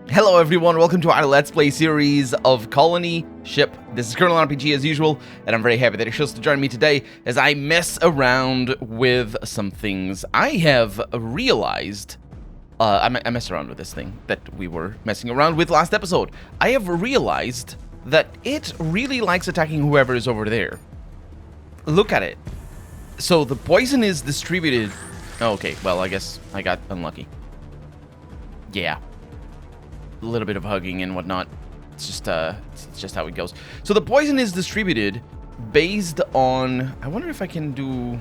Hello everyone, welcome to our Let's Play series of Colony Ship. This is Colonel RPG as usual, and I'm very happy that you're chose to join me today as I mess around with some things. I have realized, I messed around with this thing that we were messing around with last episode. I have realized that it really likes attacking whoever is over there. Look at it. So the poison is distributed. Oh, okay, well I guess I got unlucky. Yeah. A little bit of hugging and whatnot. It's just how it goes. So the poison is distributed based on. I wonder if I can do.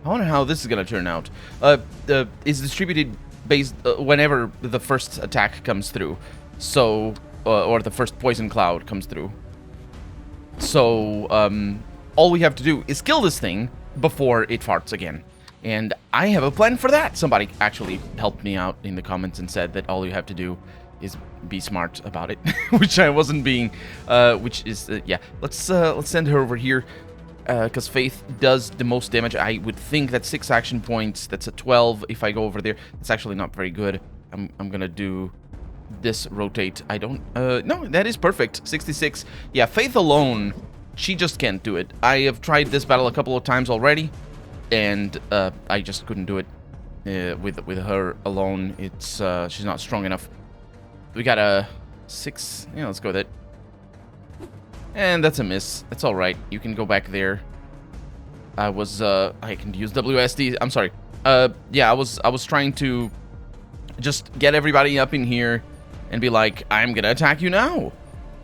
I wonder how this is gonna turn out. It's distributed based whenever the first attack comes through. So or the first poison cloud comes through. So all we have to do is kill this thing before it farts again. And I have a plan for that. Somebody actually helped me out in the comments and said that all you have to do is be smart about it, which I wasn't being. Which is yeah. Let's send her over here because Faith does the most damage. I would think that's 6 action points. That's a 12 if I go over there. It's actually not very good. I'm gonna do this rotate. I don't. No, that is perfect. 66. Yeah, Faith alone, she just can't do it. I have tried this battle a couple of times already. And I just couldn't do it with her alone. It's she's not strong enough. We got a 6. Yeah, let's go with it. And that's a miss. That's all right. You can go back there. I can use WSD. I'm sorry. Yeah, I was trying to just get everybody up in here and be like, I'm gonna attack you now.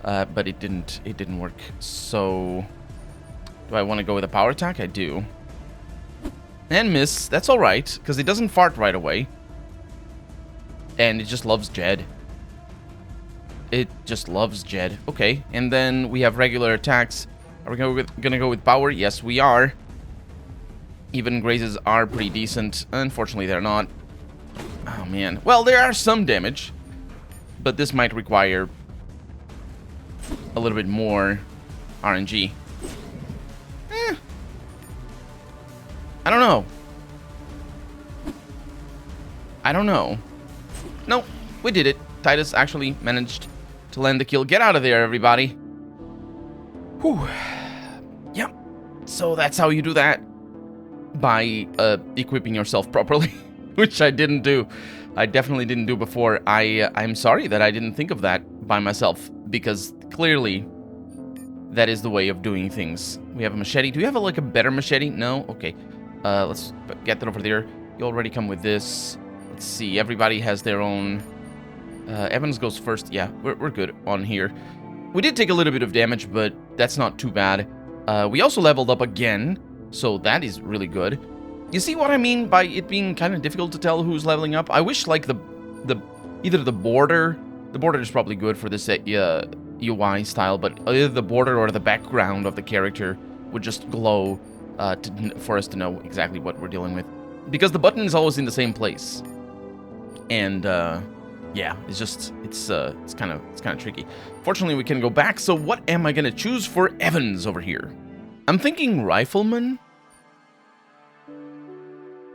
But it didn't work. So do I want to go with a power attack? I do. And miss. That's alright, because it doesn't fart right away. And it just loves Jed. It just loves Jed. Okay, and then we have regular attacks. Are we gonna go with power? Yes, we are. Even grazes are pretty decent. Unfortunately, they're not. Oh, man. Well, there are some damage. But this might require a little bit more RNG. I don't know. I don't know. No, we did it. Titus actually managed to land the kill. Get out of there, everybody. Whew. Yep. So that's how you do that. By equipping yourself properly. Which I didn't do. I definitely didn't do before. I'm sorry that I didn't think of that by myself. Because clearly, that is the way of doing things. We have a machete. Do we have like a better machete? No? Okay. Let's get that over there. You already come with this. Let's see. Everybody has their own. Evans goes first. Yeah, we're good on here. We did take a little bit of damage, but that's not too bad. We also leveled up again, so that is really good. You see what I mean by it being kind of difficult to tell who's leveling up? I wish like either the border. The border is probably good for this UI style, but either the border or the background of the character would just glow. For us to know exactly what we're dealing with, because the button is always in the same place, and yeah, it's kind of tricky. Fortunately, we can go back. So what am I gonna choose for Evans over here? I'm thinking rifleman.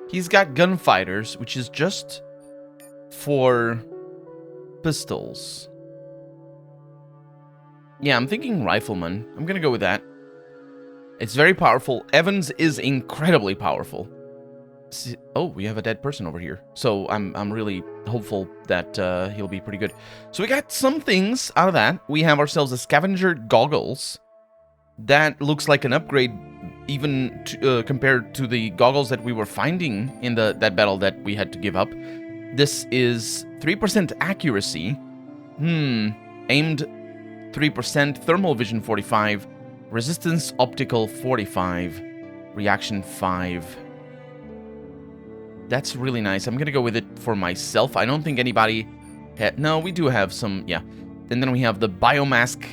He's got gunfighters, which is just for pistols. Yeah, I'm thinking rifleman. I'm gonna go with that. It's very powerful. Evans is incredibly powerful. See, oh, we have a dead person over here. So I'm really hopeful that he'll be pretty good. So we got some things out of that. We have ourselves a scavenger goggles. That looks like an upgrade even compared to the goggles that we were finding in that battle that we had to give up. This is 3% accuracy. Aimed 3%, thermal vision 45. Resistance optical 45, reaction 5. That's really nice. I'm gonna go with it for myself. I don't think anybody had. No, we do have some. Yeah, and then we have the biomask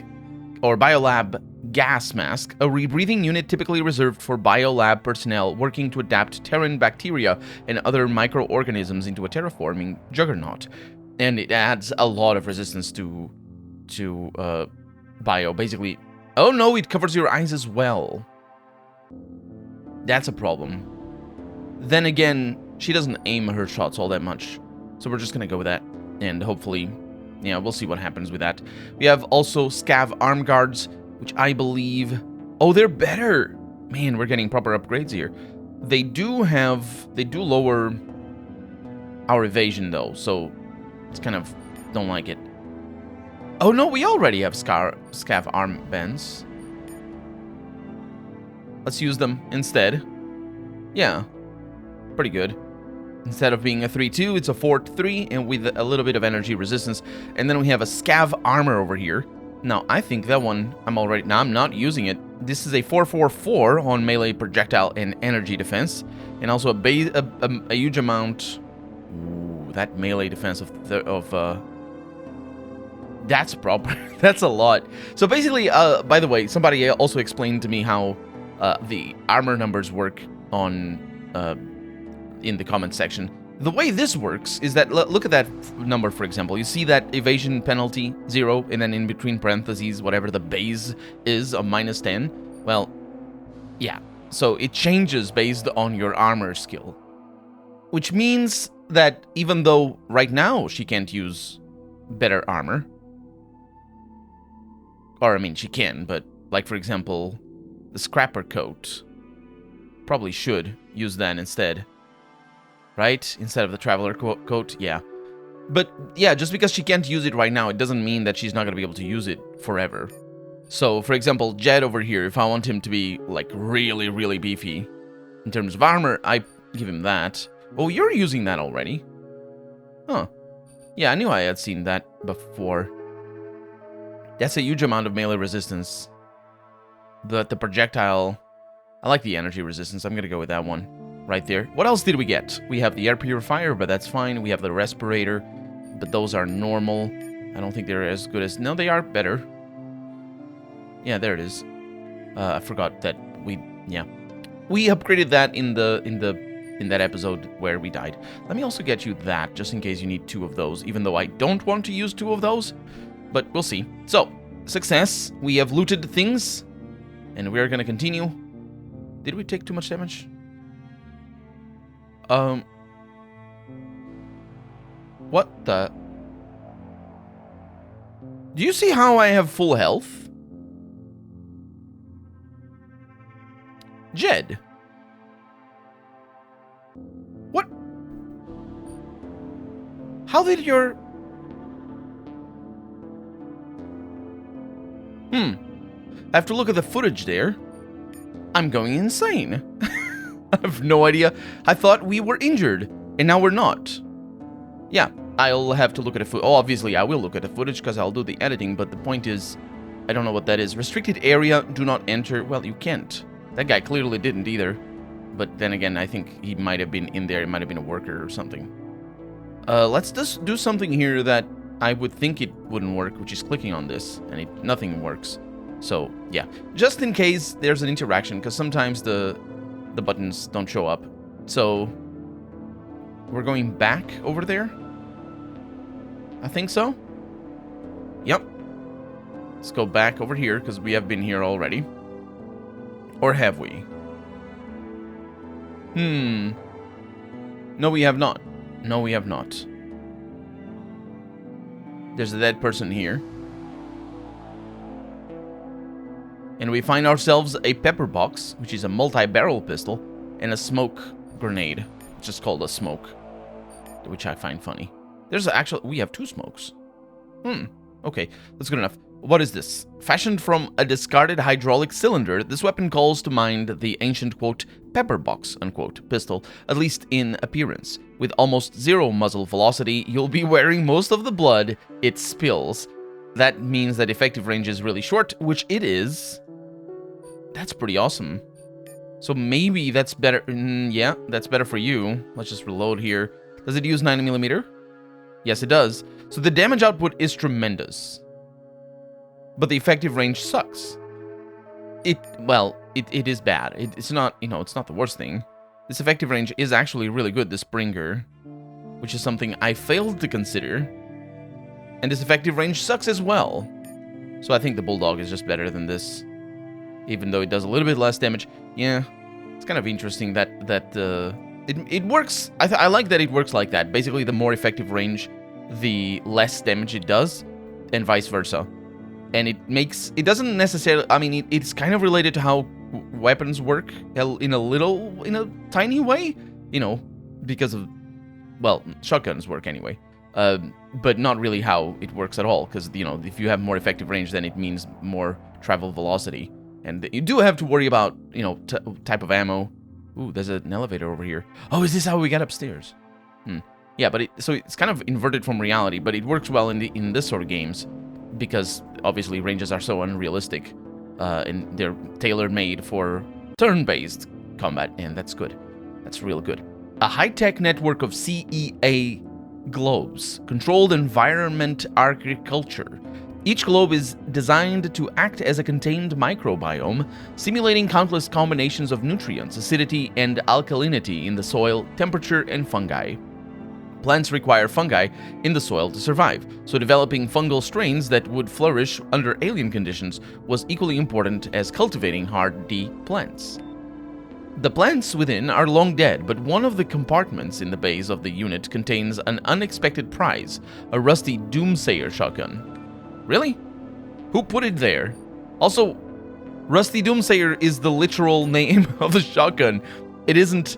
or biolab gas mask, a rebreathing unit typically reserved for biolab personnel working to adapt Terran bacteria and other microorganisms into a terraforming juggernaut, and it adds a lot of resistance to bio. Basically. Oh no, it covers your eyes as well. That's a problem. Then again, she doesn't aim her shots all that much. So we're just gonna go with that. And hopefully, yeah, we'll see what happens with that. We have also Scav arm guards, which I believe... Oh, they're better! Man, we're getting proper upgrades here. They do lower our evasion, though, so it's kind of... don't like it. Oh, no, we already have Scav armbands. Let's use them instead. Yeah, pretty good. Instead of being a 3-2, it's a 4-3, and with a little bit of energy resistance. And then we have a Scav armor over here. Now, I think that one, I'm not using it. This is a 4-4-4 on melee projectile and energy defense. And also a huge amount... Ooh, that melee defense that's proper. That's a lot. So basically, by the way, somebody also explained to me how the armor numbers work on... in the comment section. The way this works is that, look at that number, for example. You see that evasion penalty, 0, and then in between parentheses, whatever the base is of -10. Well, yeah. So it changes based on your armor skill. Which means that even though right now she can't use better armor, or I mean she can, but like for example, the scrapper coat probably should use that instead. Right? Instead of the traveler coat, yeah. But, yeah, just because she can't use it right now, it doesn't mean that she's not going to be able to use it forever. So, for example, Jed over here, if I want him to be, like, really, really beefy in terms of armor, I give him that. Oh, you're using that already? Huh. Yeah, I knew I had seen that before. That's a huge amount of melee resistance. But the projectile... I like the energy resistance. I'm going to go with that one. Right there. What else did we get? We have the air purifier, but that's fine. We have the respirator, but those are normal. I don't think they're as good as... No, they are better. Yeah, there it is. I forgot that we... Yeah. We upgraded that in that episode where we died. Let me also get you that, just in case you need 2 of those, even though I don't want to use 2 of those. But we'll see. So, success. We have looted things, and we're gonna continue. Did we take too much damage? What the... Do you see how I have full health? Jed. What? How did your... I have to look at the footage there. I'm going insane. I have no idea. I thought we were injured, and now we're not. Yeah, I'll have to look at the footage. Oh, obviously, I will look at the footage, because I'll do the editing, but the point is, I don't know what that is. Restricted area, do not enter. Well, you can't. That guy clearly didn't either. But then again, I think he might have been in there. He might have been a worker or something. Let's just do something here that I would think it wouldn't work, which is clicking on this, and nothing works. So, yeah. Just in case there's an interaction, because sometimes the buttons don't show up. So, we're going back over there? I think so. Yep. Let's go back over here, because we have been here already. Or have we? No, we have not. No, we have not. There's a dead person here. And we find ourselves a pepper box, which is a multi-barrel pistol, and a smoke grenade, which is called a smoke, which I find funny. There's actually... We have 2 smokes. Okay, that's good enough. What is this? Fashioned from a discarded hydraulic cylinder, this weapon calls to mind the ancient, quote, pepper box, unquote, pistol, at least in appearance. With almost 0 muzzle velocity, you'll be wearing most of the blood it spills. That means that effective range is really short, which it is. That's pretty awesome. So maybe that's better. Yeah, that's better for you. Let's just reload here. Does it use 9mm? Yes, it does. So the damage output is tremendous. But the effective range sucks. It is bad. It's not, it's not the worst thing. This effective range is actually really good, this Springer, which is something I failed to consider. And this effective range sucks as well. So I think the Bulldog is just better than this. Even though it does a little bit less damage. Yeah, it's kind of interesting that It works. I like that it works like that. Basically, the more effective range, the less damage it does, and vice versa. And it doesn't necessarily, I mean, it's kind of related to how weapons work in a tiny way, you know, because of, well, shotguns work anyway, but not really how it works at all, because, you know, if you have more effective range, then it means more travel velocity, and you do have to worry about, you know, type of ammo. Ooh, there's an elevator over here. Oh, is this how we get upstairs? Yeah, but so it's kind of inverted from reality, but it works well in this sort of games, because obviously ranges are so unrealistic, and they're tailor-made for turn-based combat, and that's good. That's real good. A high-tech network of CEA globes, controlled environment agriculture. Each globe is designed to act as a contained microbiome, simulating countless combinations of nutrients, acidity, and alkalinity in the soil, temperature, and fungi. Plants require fungi in the soil to survive, so developing fungal strains that would flourish under alien conditions was equally important as cultivating hardy plants. The plants within are long dead, but one of the compartments in the base of the unit contains an unexpected prize, a rusty Doomsayer shotgun. Really? Who put it there? Also, Rusty Doomsayer is the literal name of the shotgun. It isn't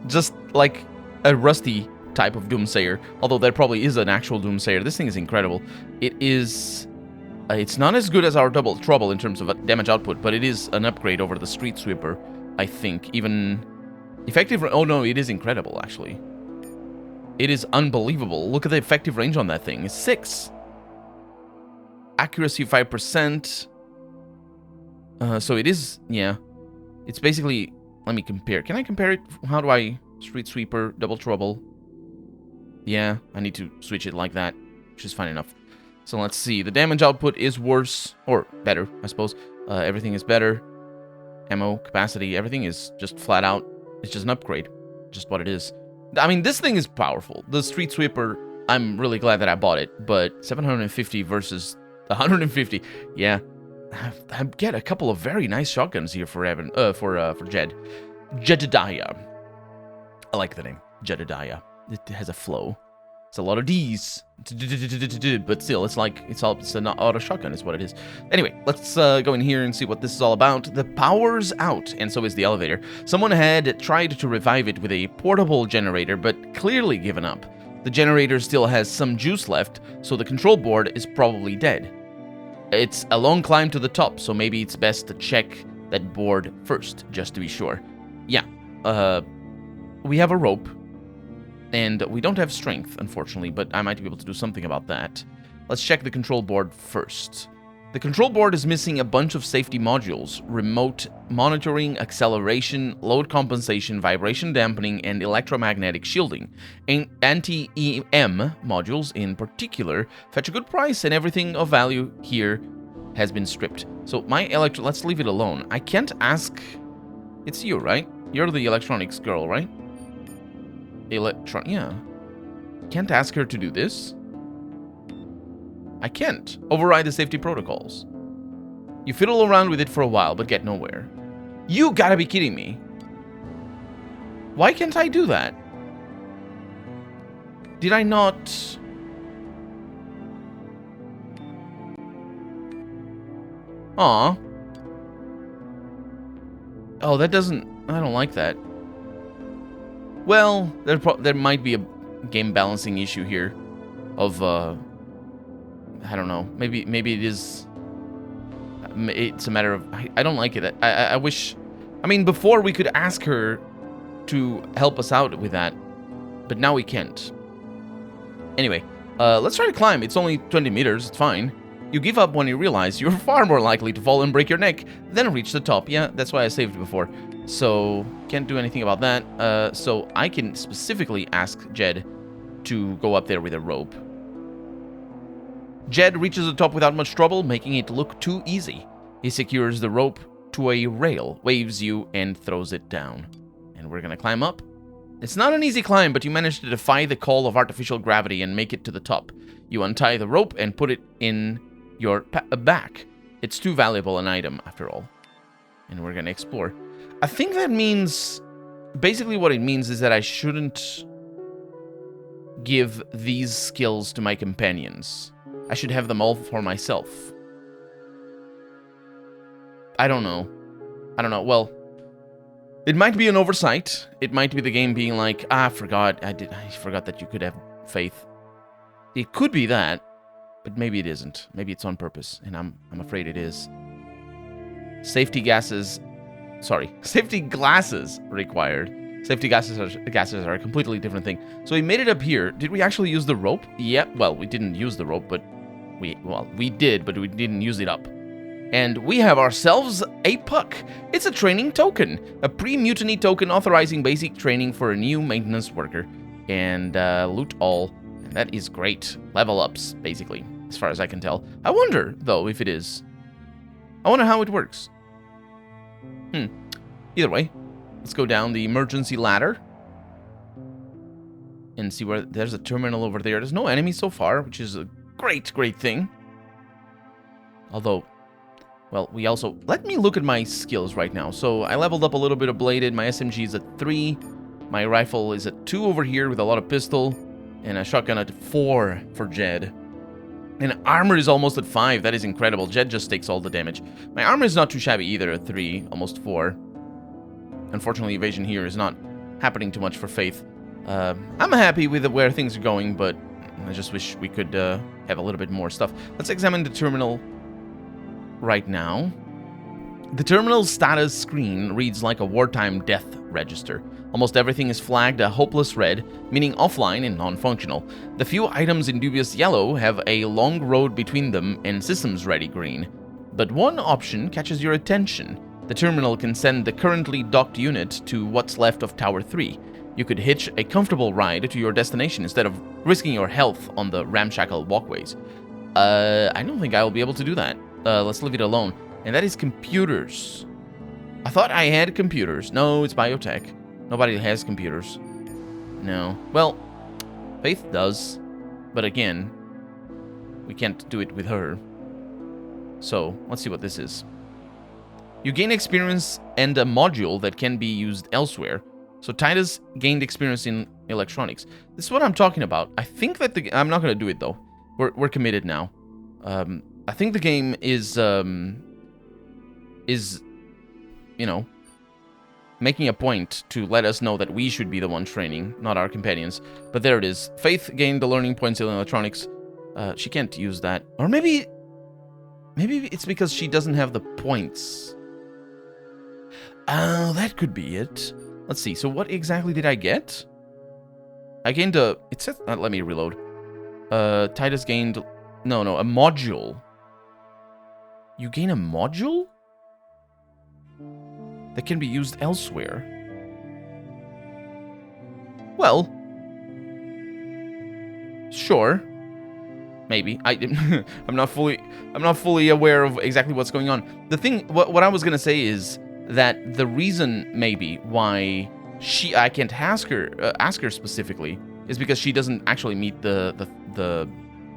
just like a rusty type of Doomsayer, although there probably is an actual Doomsayer. This thing is incredible. It is... it's not as good as our Double Trouble in terms of damage output, but it is an upgrade over the Street Sweeper, I think. Even effective... oh no, it is incredible, actually. It is unbelievable. Look at the effective range on that thing. It's 6. Accuracy 5%. So it is... yeah. It's basically... let me compare. Can I compare it? How do I... Street Sweeper, Double Trouble... yeah, I need to switch it like that, which is fine enough. So let's see. The damage output is worse, or better, I suppose. Everything is better. Ammo, capacity, everything is just flat out. It's just an upgrade. Just what it is. I mean, this thing is powerful. The Street Sweeper, I'm really glad that I bought it, but 750 versus 150. Yeah, I get a couple of very nice shotguns here for Evan, for Jed. Jedediah. I like the name, Jedediah. It has a flow. It's a lot of D's, but still, it's an auto shotgun is what it is. Anyway, let's go in here and see what this is all about. The power's out, and so is the elevator. Someone had tried to revive it with a portable generator, but clearly given up. The generator still has some juice left, so the control board is probably dead. It's a long climb to the top, so maybe it's best to check that board first, just to be sure. Yeah, we have a rope. And we don't have strength, unfortunately, but I might be able to do something about that. Let's check the control board first. The control board is missing a bunch of safety modules: remote monitoring, acceleration, load compensation, vibration dampening, and electromagnetic shielding. Anti-EM modules, in particular, fetch a good price, and everything of value here has been stripped. So my let's leave it alone. I can't ask... it's you, right? You're the electronics girl, right? Yeah. Can't ask her to do this. I can't. Override the safety protocols. You fiddle around with it for a while, but get nowhere. You gotta be kidding me. Why can't I do that? Did I not... Aw. Oh, that doesn't... I don't like that. Well, there might be a game balancing issue here of, I don't know, maybe it is, it's a matter of, I don't like it. I wish, I mean, before we could ask her to help us out with that, but now we can't. Anyway, let's try to climb. It's only 20 meters, it's fine. You give up when you realize you're far more likely to fall and break your neck than reach the top. Yeah, that's why I saved before. So, can't do anything about that. So, I can specifically ask Jed to go up there with a rope. Jed reaches the top without much trouble, making it look too easy. He secures the rope to a rail, waves you, and throws it down. And we're gonna climb up. It's not an easy climb, but you manage to defy the call of artificial gravity and make it to the top. You untie the rope and put it in your back. It's too valuable an item, after all. And we're gonna explore. I think that means basically what it means is that I shouldn't give these skills to my companions. I should have them all for myself. I don't know. Well, it might be an oversight. It might be the game being like, I forgot that you could have faith. It could be that, but maybe it isn't. Maybe it's on purpose, and I'm afraid it is. Safety glasses required. Safety glasses are a completely different thing. So we made it up here. Did we actually use the rope? Yep. Well, we didn't use the rope, but we did, but we didn't use it up. And we have ourselves a puck. It's a training token, a pre-mutiny token authorizing basic training for a new maintenance worker. And loot all. And that is great. Level ups, basically, as far as I can tell. I wonder, though, if it is. I wonder how it works. Either way, let's go down the emergency ladder. And see where there's a terminal over there. There's no enemies so far, which is a great, great thing. Although, well, we also... Let me look at my skills right now. So I leveled up a little bit of bladed. My SMG is at 3. My rifle is at 2 over here with a lot of pistol. And a shotgun at 4 for Jed. And armor is almost at 5. That is incredible. Jed just takes all the damage. My armor is not too shabby either at 3. Almost 4. Unfortunately, evasion here is not happening too much for Faith. I'm happy with where things are going, but I just wish we could have a little bit more stuff. Let's examine the terminal right now. The terminal status screen reads like a wartime death register. Almost everything is flagged a hopeless red, meaning offline and non-functional. The few items in dubious yellow have a long road between them and systems ready green. But one option catches your attention. The terminal can send the currently docked unit to what's left of Tower 3. You could hitch a comfortable ride to your destination instead of risking your health on the Ramshackle walkways. I don't think I will be able to do that. Let's leave it alone. And that is computers. I thought I had computers. No, it's biotech. Nobody has computers. No. Well, Faith does. But again, we can't do it with her. So, let's see what this is. You gain experience and a module that can be used elsewhere. So Titus gained experience in electronics. This is what I'm talking about. I think that I'm not going to do it, though. We're committed now. I think the game is, you know, making a point to let us know that we should be the one training, not our companions. But there it is. Faith gained the learning points in electronics. She can't use that. Or maybe it's because she doesn't have the points. Oh, that could be it. Let's see. So what exactly did I get? I gained a... It says... let me reload. Titus gained... No, a module. You gain a module? That can be used elsewhere. Well... Sure. Maybe. I'm not fully aware of exactly what's going on. The thing... What I was going to say is... that the reason maybe why I can't ask her specifically is because she doesn't actually meet the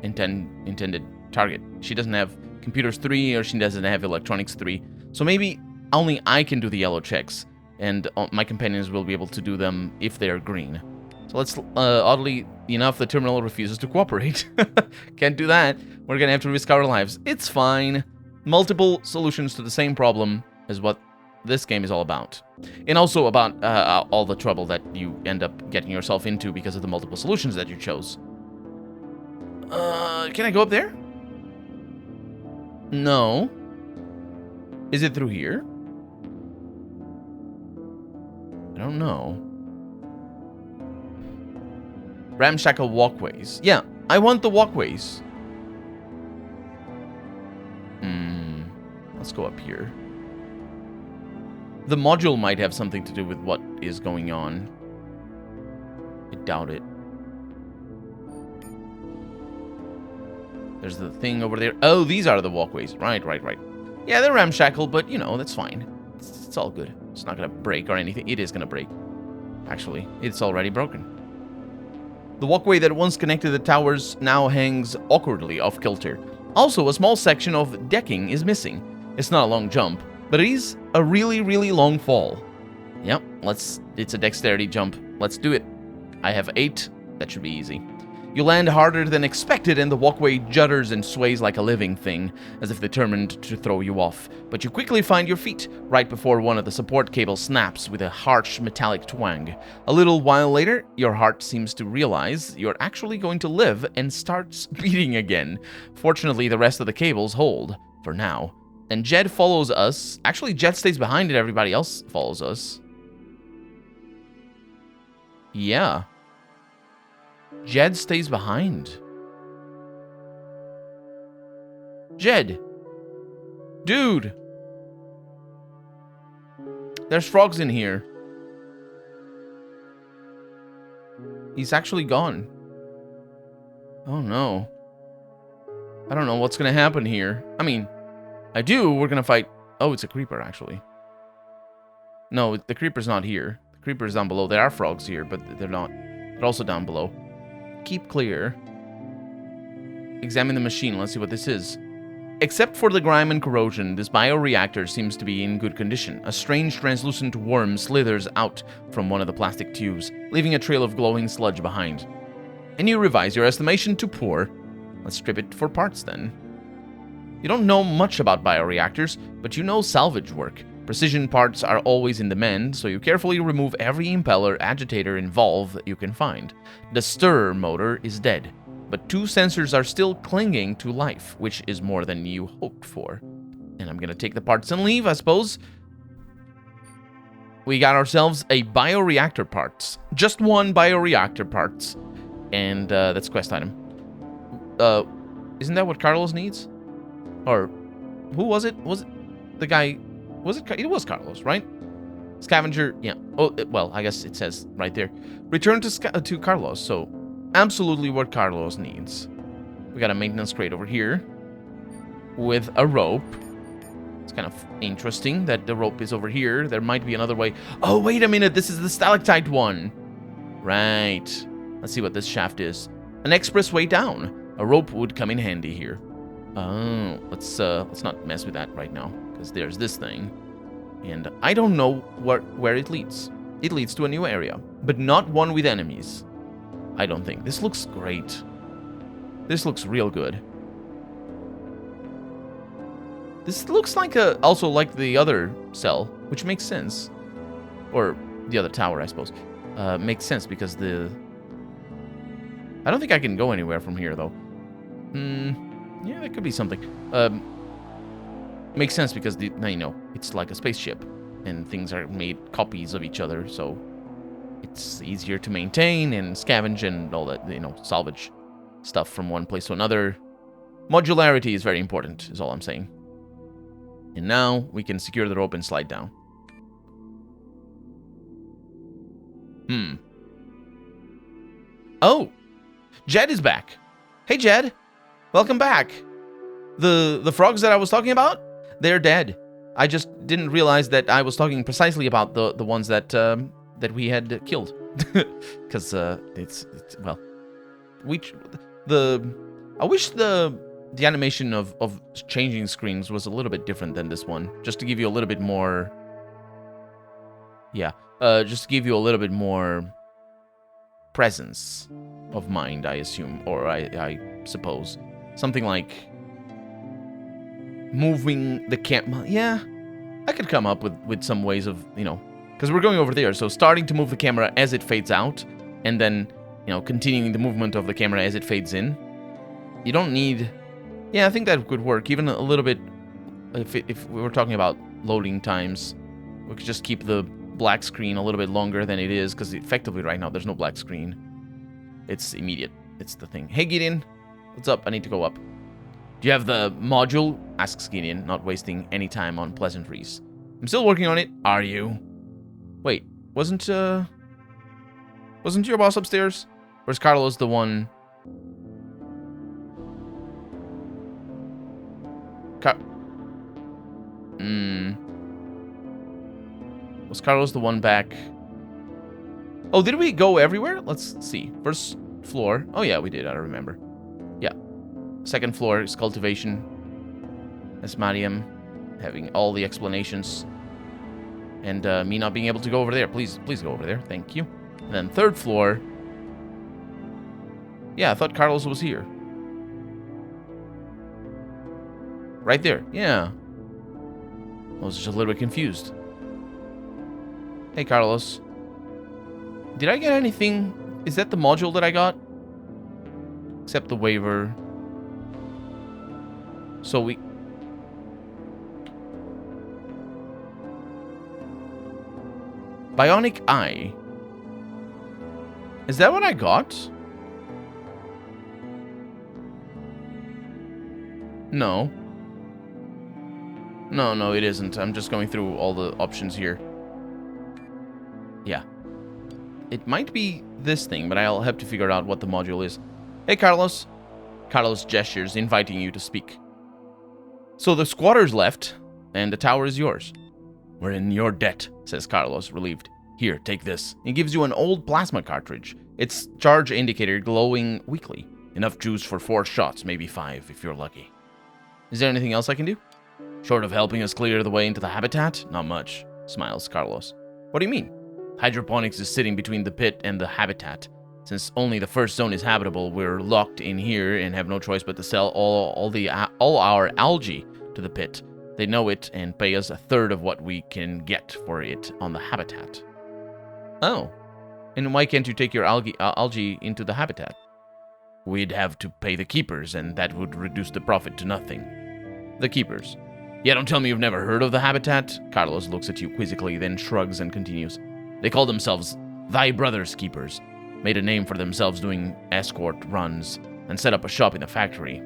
intended target. She doesn't have computers 3 or she doesn't have electronics 3. So maybe only I can do the yellow checks and my companions will be able to do them if they are green. So let's oddly enough the terminal refuses to cooperate. Can't do that. We're gonna have to risk our lives. It's fine. Multiple solutions to the same problem is what this game is all about. And also about all the trouble that you end up getting yourself into because of the multiple solutions that you chose. Can I go up there? No. Is it through here? I don't know. Ramshackle walkways. Yeah, I want the walkways. Let's go up here. The module might have something to do with what is going on. I doubt it. There's the thing over there. Oh, these are the walkways. Right. Yeah, they're ramshackle, but, you know, that's fine. It's all good. It's not going to break or anything. It is going to break. Actually, it's already broken. The walkway that once connected the towers now hangs awkwardly off-kilter. Also, a small section of decking is missing. It's not a long jump, but it is a really, really long fall. Yep, it's a dexterity jump. Let's do it. I have 8. That should be easy. You land harder than expected, and the walkway judders and sways like a living thing, as if determined to throw you off. But you quickly find your feet, right before one of the support cables snaps with a harsh metallic twang. A little while later, your heart seems to realize you're actually going to live and starts beating again. Fortunately, the rest of the cables hold, for now. And Jed follows us. Actually, Jed stays behind and everybody else follows us. Yeah. Jed stays behind. Jed. Dude. There's frogs in here. He's actually gone. Oh no. I don't know what's gonna happen here. I mean, I do. We're gonna fight. Oh, it's a creeper, actually. No, the creeper's not here. The creeper's down below. There are frogs here, but they're not. They're also down below. Keep clear. Examine the machine. Let's see what this is. Except for the grime and corrosion, this bioreactor seems to be in good condition. A strange translucent worm slithers out from one of the plastic tubes, leaving a trail of glowing sludge behind. And you revise your estimation to poor. Let's strip it for parts then. You don't know much about bioreactors, but you know salvage work. Precision parts are always in demand, so you carefully remove every impeller, agitator, and valve that you can find. The stir motor is dead, but 2 sensors are still clinging to life, which is more than you hoped for. And I'm gonna take the parts and leave, I suppose. We got ourselves a bioreactor parts. Just 1 bioreactor parts. And that's quest item. Isn't that what Carlos needs? Or who was it? Was it the guy? Was it? It was Carlos, right? Scavenger, yeah. Oh, well, I guess it says right there. Return to Carlos, so absolutely what Carlos needs. We got a maintenance crate over here with a rope. It's kind of interesting that the rope is over here. There might be another way. Oh, wait a minute. This is the stalactite one. Right. Let's see what this shaft is. An express way down. A rope would come in handy here. Oh, let's not mess with that right now, because there's this thing. And I don't know where it leads. It leads to a new area, but not one with enemies. I don't think. This looks great. This looks real good. This looks like also like the other cell, which makes sense. Or the other tower, I suppose. Makes sense because I don't think I can go anywhere from here, though. Yeah, that could be something. Makes sense because, it's like a spaceship. And things are made copies of each other, so it's easier to maintain and scavenge and all that, salvage stuff from one place to another. Modularity is very important, is all I'm saying. And now we can secure the rope and slide down. Oh! Jed is back. Hey, Jed. Welcome back. The frogs that I was talking about, they're dead. I just didn't realize that I was talking precisely about the ones that we had killed. Because it's well, I wish the animation of changing screens was a little bit different than this one, just to give you a little bit more. Yeah, just to give you a little bit more presence of mind, I assume, or I suppose. Something like moving the camera. Yeah, I could come up with some ways of, because we're going over there, so starting to move the camera as it fades out, and then, continuing the movement of the camera as it fades in. You don't need... Yeah, I think that could work, even a little bit, if we were talking about loading times. We could just keep the black screen a little bit longer than it is, because effectively right now there's no black screen. It's immediate. It's the thing. Hey, Gideon. What's up? I need to go up. Do you have the module? Asks Gideon, not wasting any time on pleasantries. I'm still working on it. Are you? Wait, wasn't your boss upstairs? Or is Carlos the one... Was Carlos the one back? Oh, did we go everywhere? Let's see. First floor. Oh, yeah, we did. I remember. Yeah. Second floor is cultivation. Asmadium. Having all the explanations. And me not being able to go over there. Please go over there. Thank you. And then 3rd floor. Yeah, I thought Carlos was here. Right there. Yeah. I was just a little bit confused. Hey, Carlos. Did I get anything? Is that the module that I got? Except the waiver. So we... Bionic Eye. Is that what I got? No. No, it isn't. I'm just going through all the options here. Yeah. It might be this thing, but I'll have to figure out what the module is. Hey, Carlos. Carlos gestures, inviting you to speak. So the squatters left, and the tower is yours. We're in your debt, says Carlos, relieved. Here, take this. He gives you an old plasma cartridge. Its charge indicator glowing weakly. Enough juice for 4 shots, maybe 5, if you're lucky. Is there anything else I can do? Short of helping us clear the way into the habitat? Not much, smiles Carlos. What do you mean? Hydroponics is sitting between the pit and the habitat. Since only the first zone is habitable, we're locked in here and have no choice but to sell all our algae to the pit. They know it and pay us 1/3 of what we can get for it on the habitat. Oh. And why can't you take your algae into the habitat? We'd have to pay the keepers, and that would reduce the profit to nothing. The keepers. Yeah, don't tell me you've never heard of the habitat. Carlos looks at you quizzically, then shrugs and continues. They call themselves Thy Brother's Keepers. Made a name for themselves doing escort runs, and set up a shop in the factory.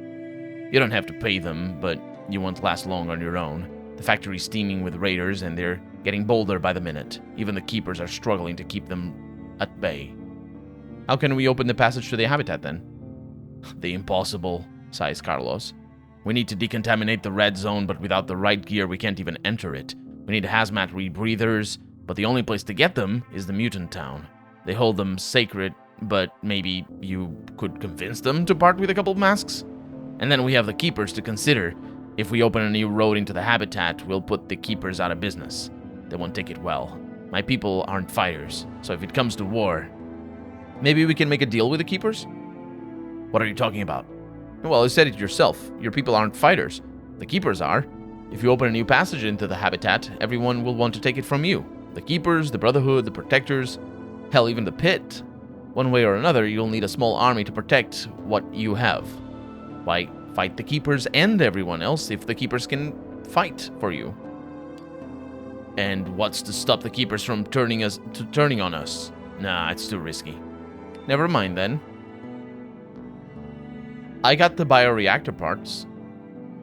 You don't have to pay them, but you won't last long on your own. The factory's steaming with raiders, and they're getting bolder by the minute. Even the keepers are struggling to keep them at bay. How can we open the passage to the habitat, then? The impossible, sighs Carlos. We need to decontaminate the red zone, but without the right gear, we can't even enter it. We need hazmat rebreathers, but the only place to get them is the mutant town. They hold them sacred, but maybe you could convince them to part with a couple of masks? And then we have the keepers to consider. If we open a new road into the habitat, we'll put the keepers out of business. They won't take it well. My people aren't fighters, so if it comes to war... Maybe we can make a deal with the keepers? What are you talking about? Well, you said it yourself. Your people aren't fighters. The keepers are. If you open a new passage into the habitat, everyone will want to take it from you. The keepers, the Brotherhood, the protectors, hell, even the pit. One way or another, you'll need a small army to protect what you have. Why fight the keepers and everyone else if the keepers can fight for you? And what's to stop the keepers from turning on us? Nah, it's too risky. Never mind then. I got the bioreactor parts.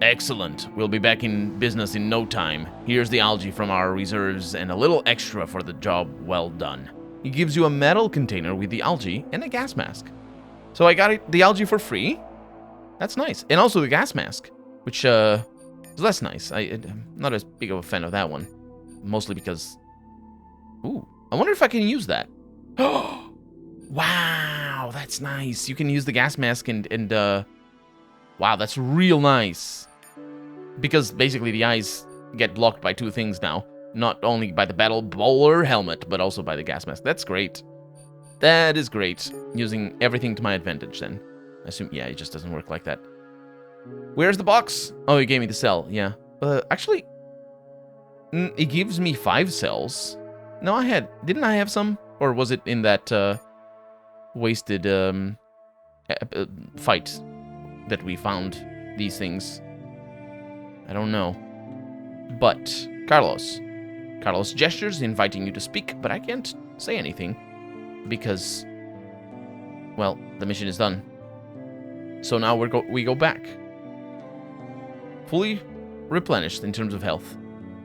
Excellent. We'll be back in business in no time. Here's the algae from our reserves and a little extra for the job well done. He gives you a metal container with the algae and a gas mask. So I got the algae for free. That's nice. And also the gas mask, which is less nice. I'm not as big of a fan of that one. Mostly because... Ooh, I wonder if I can use that. Wow, that's nice. You can use the gas mask and wow, that's real nice. Because basically the eyes get blocked by 2 things now. Not only by the battle bowler helmet, but also by the gas mask. That's great. That is great. Using everything to my advantage then. I assume, yeah, it just doesn't work like that. Where's the box? Oh, he gave me the cell, yeah. Actually, it gives me 5 cells. No, didn't I have some? Or was it in that wasted fight that we found these things? I don't know. But, Carlos gestures, inviting you to speak, but I can't say anything. Because, well, the mission is done. So now we go back. Fully replenished in terms of health.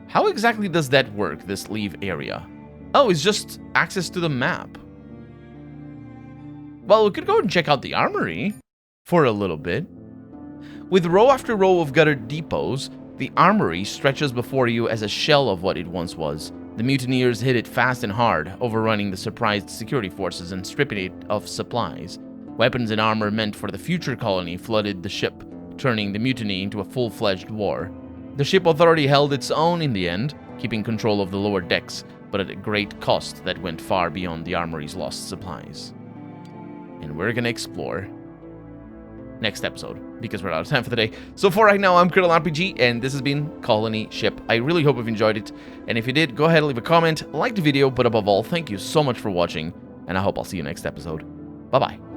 How exactly does that work, this leave area? Oh, it's just access to the map. Well, we could go and check out the armory for a little bit. With row after row of gutted depots, the armory stretches before you as a shell of what it once was. The mutineers hit it fast and hard, overrunning the surprised security forces and stripping it of supplies. Weapons and armor meant for the future colony flooded the ship, turning the mutiny into a full-fledged war. The ship authority held its own in the end, keeping control of the lower decks, but at a great cost that went far beyond the Armory's lost supplies. And we're gonna explore next episode, because we're out of time for the day. So for right now, I'm Colonel RPG, and this has been Colony Ship. I really hope you've enjoyed it, and if you did, go ahead and leave a comment, like the video, but above all, thank you so much for watching, and I hope I'll see you next episode. Bye-bye.